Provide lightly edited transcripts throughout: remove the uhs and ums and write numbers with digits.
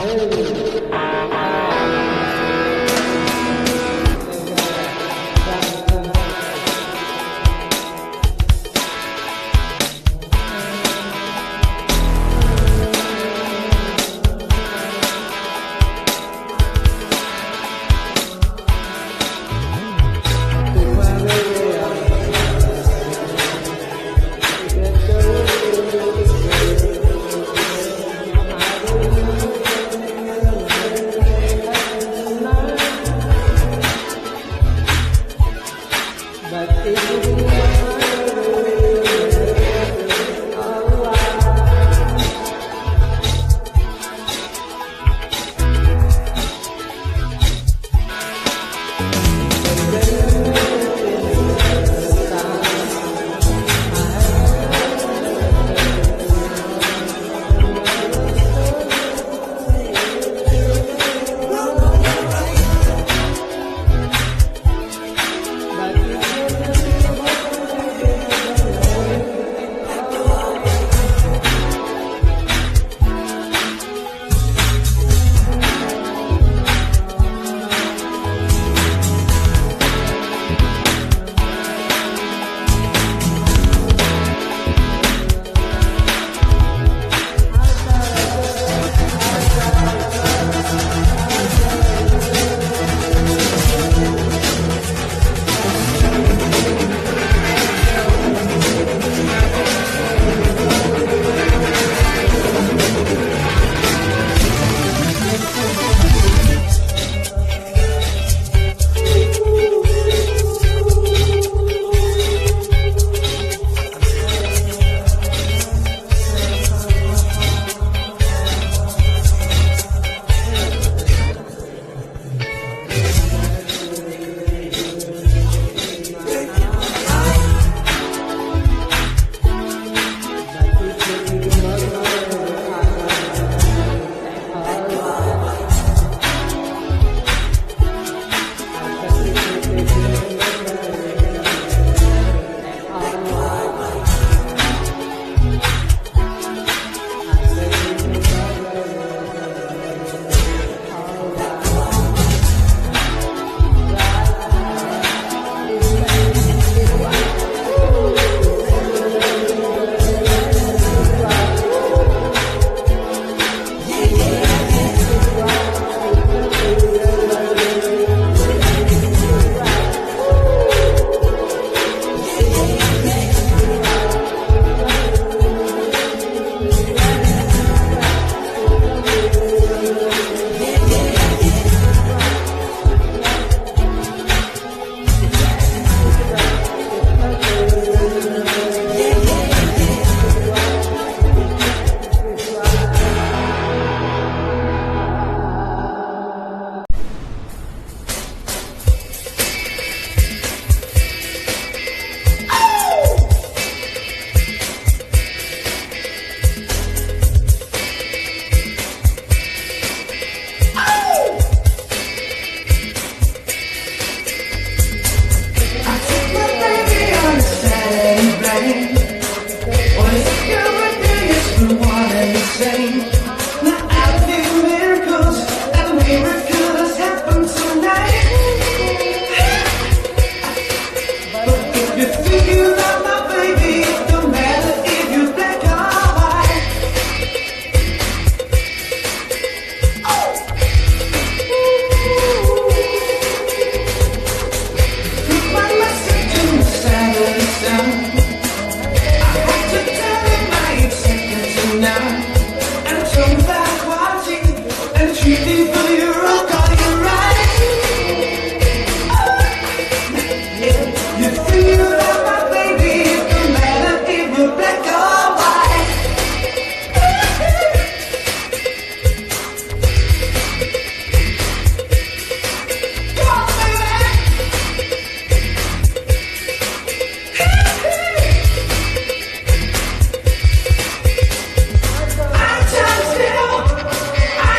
I'm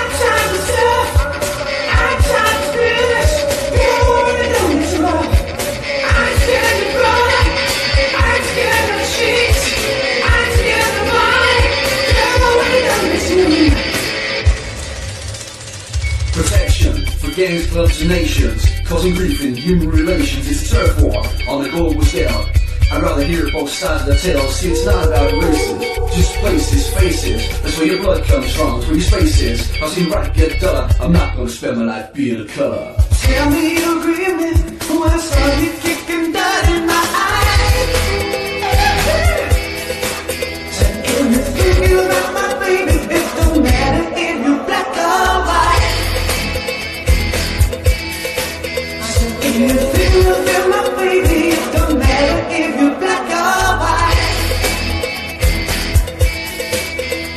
trying to gangs, clubs and nations, causing grief in human relations. It's a turf war on the global scale. I'd rather hear both sides of the tale. See, it's not about races, just places, faces. That's where your blood comes from, it's where your space is. I've seen right get duller, I'm not gonna spend my life being a color. Tell me you're grieving when I saw you kicking dirt in my eyes. Said anything you about my baby, it don't matter if you're black or white. I said anything you about my baby, it don't matter if you're black or white.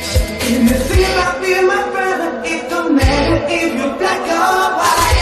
Said anything about being my brother, it don't matter if you're black or white.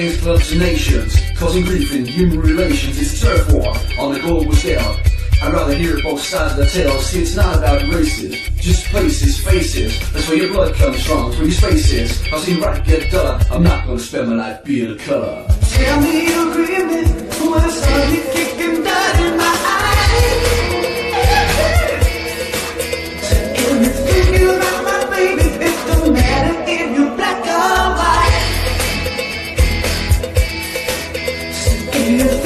gangs, clubs and nations, causing grief in human relations. It's a turf war on a global scale. I'd rather hear both sides of the tale. See, it's not about races, just places, faces. That's where your blood comes from, that's where your space is. I'll see right get duller. I'm not gonna spend my life being a color. Tell me you agree with me when I saw you kicking blood in my eyes. So if you think you got my baby, it don't matter if you're black or white. So if you